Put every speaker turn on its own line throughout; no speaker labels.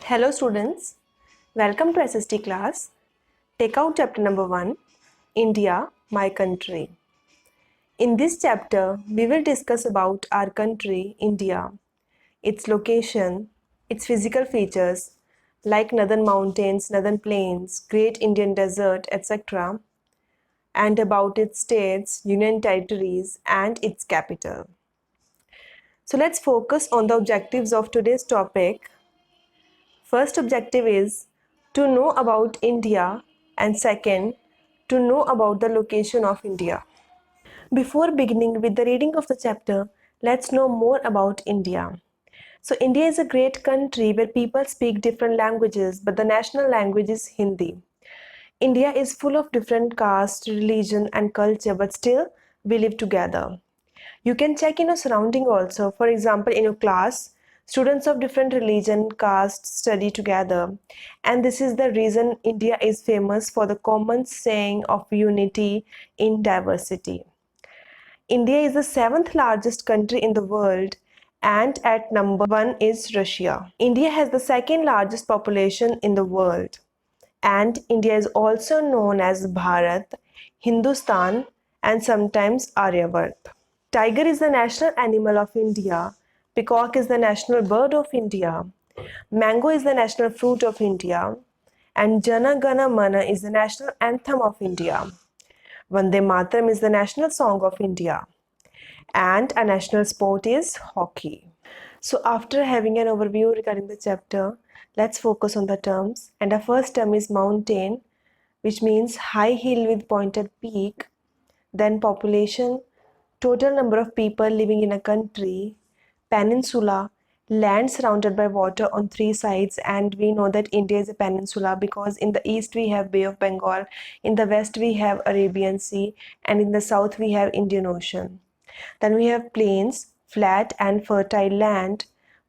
Hello students, welcome to SST class. Take out chapter number 1, India, my country. In this chapter, we will discuss about our country, India, its location, its physical features like northern mountains, northern plains, great Indian desert, etc., and about its states, union territories, and its capital. So let's focus on the objectives of today's topic. First objective is to know about India, and second, to know about the location of India. Before beginning with the reading of the chapter, let's know more about India. So India is a great country where people speak different languages, but the national language is Hindi. India is full of different castes, religion and culture, but still we live together. You can check in your surrounding also. For example, in your class, students of different religion, castes study together. And this is the reason India is famous for the common saying of unity in diversity. India is the seventh largest country in the world, and at number 1 is Russia. India has the second largest population in the world, and India is also known as Bharat, Hindustan, and sometimes Aryavat. Tiger is the national animal of India. Peacock is the national bird of India. Mango is the national fruit of India. And Jana Gana Mana is the national anthem of India. Vande Mataram is the national song of India. And a national sport is hockey. So after having an overview regarding the chapter, let's focus on the terms. And the first term is mountain, which means high hill with pointed peak. Then population, total number of people living in a country. Peninsula, land surrounded by water on three sides, and we know that India is a peninsula because in the east we have Bay of Bengal, in the west we have Arabian Sea, and in the south we have Indian Ocean. Then we have plains, flat and fertile land,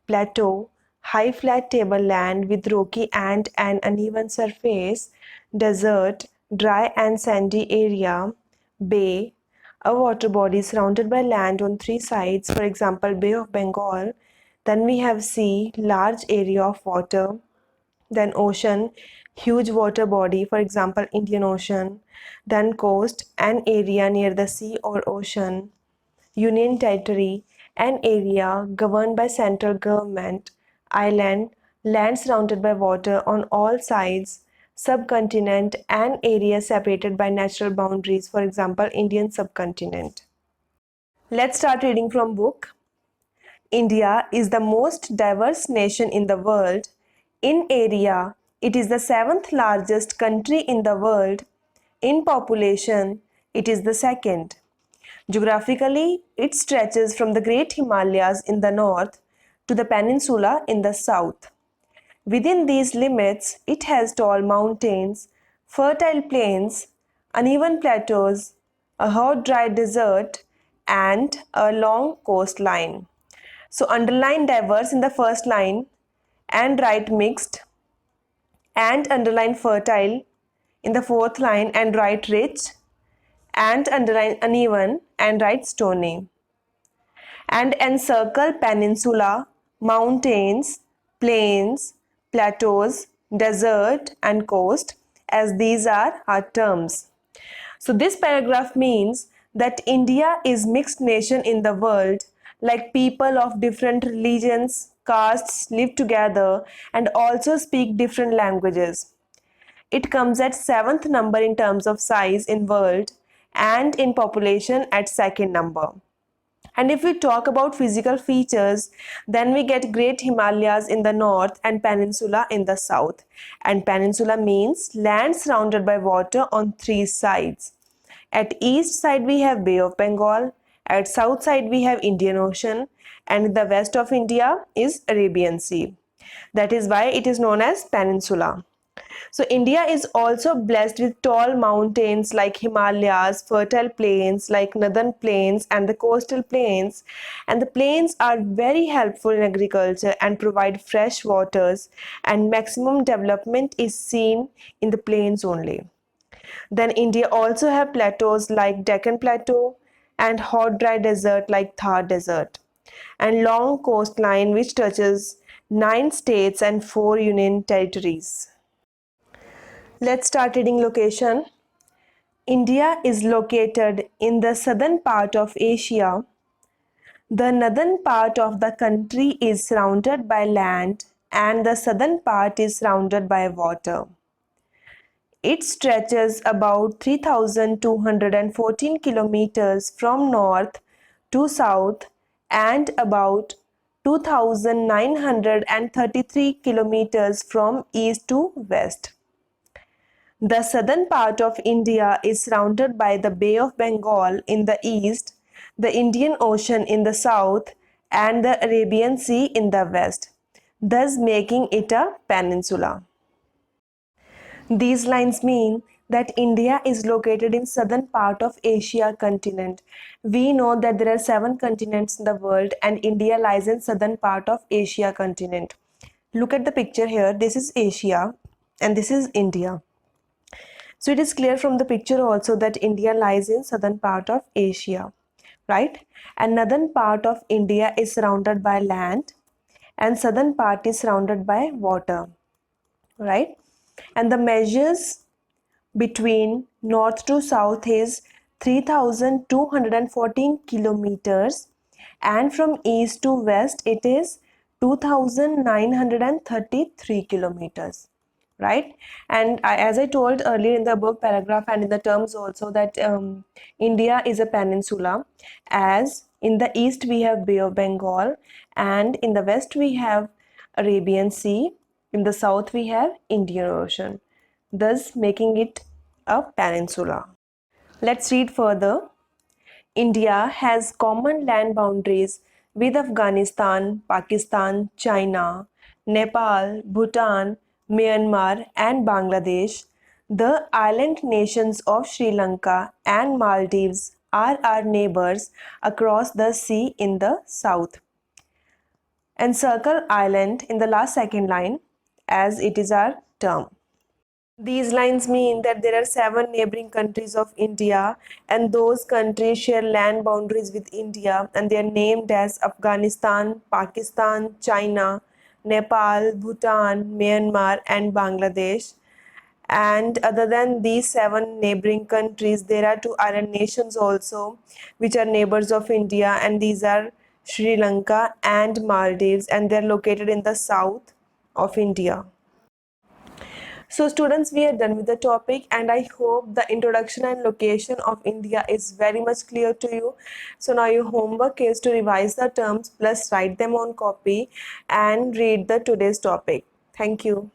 plateau, high flat tableland with rocky and an uneven surface, desert, dry and sandy area, bay, a water body surrounded by land on three sides, for example, Bay of Bengal. Then we have sea, large area of water. Then ocean, huge water body, for example, Indian Ocean. Then coast, an area near the sea or ocean. Union territory, an area governed by central government. Island, land surrounded by water on all sides. Subcontinent, an area separated by natural boundaries, for example, Indian subcontinent. Let's start reading from book. India is the most diverse nation in the world. In area, it is the seventh largest country in the world. In population, it is the second. Geographically, it stretches from the Great Himalayas in the north to the peninsula in the south. Within these limits, it has tall mountains, fertile plains, uneven plateaus, a hot dry desert, and a long coastline. So underline diverse in the first line and write mixed, and underline fertile in the fourth line and write rich, and underline uneven and write stony. And encircle peninsula, mountains, plains, plateaus, desert and coast, as these are our terms. So this paragraph means that India is mixed nation in the world, like people of different religions, castes live together and also speak different languages. It comes at 7th number in terms of size in world and in population at second number. And if we talk about physical features, then we get Great Himalayas in the north and peninsula in the south. And peninsula means land surrounded by water on three sides. At east side we have Bay of Bengal, at south side we have Indian Ocean, and the west of India is Arabian Sea. That is why it is known as peninsula. So India is also blessed with tall mountains like Himalayas, fertile plains like northern plains and the coastal plains. And the plains are very helpful in agriculture and provide fresh waters, and maximum development is seen in the plains only. Then India also have plateaus like Deccan Plateau and hot dry desert like Thar Desert, and long coastline which touches 9 states and 4 union territories. Let's start reading location. India is located in the southern part of Asia. The northern part of the country is surrounded by land and the southern part is surrounded by water. It stretches about 3,214 kilometers from north to south and about 2,933 kilometers from east to west. The southern part of India is surrounded by the Bay of Bengal in the east, the Indian Ocean in the south, and the Arabian Sea in the west, thus making it a peninsula. These lines mean that India is located in southern part of Asia continent. We know that there are 7 continents in the world and India lies in southern part of Asia continent. Look at the picture here. This is Asia and this is India. So it is clear from the picture also that India lies in southern part of Asia, right? And northern part of India is surrounded by land and southern part is surrounded by water, right? And the measures between north to south is 3,214 kilometers and from east to west it is 2,933 kilometers, right? And as I told earlier in the book paragraph and in the terms also that India is a peninsula, as in the east we have Bay of Bengal and in the west we have Arabian Sea, in the south we have Indian Ocean, thus making it a peninsula. Let's read further. India has common land boundaries with Afghanistan, Pakistan, China, Nepal, Bhutan, Myanmar, and Bangladesh. The island nations of Sri Lanka and Maldives are our neighbors across the sea in the south. Encircle island in the last second line as it is our term. These lines mean that there are 7 neighboring countries of India and those countries share land boundaries with India and they are named as Afghanistan, Pakistan, China, Nepal, Bhutan, Myanmar and Bangladesh. And other than these 7 neighboring countries, there are 2 island nations also which are neighbors of India and these are Sri Lanka and Maldives and they are located in the south of India. So students, we are done with the topic and I hope the introduction and location of India is very much clear to you. So now your homework is to revise the terms plus write them on copy and read the today's topic. Thank you.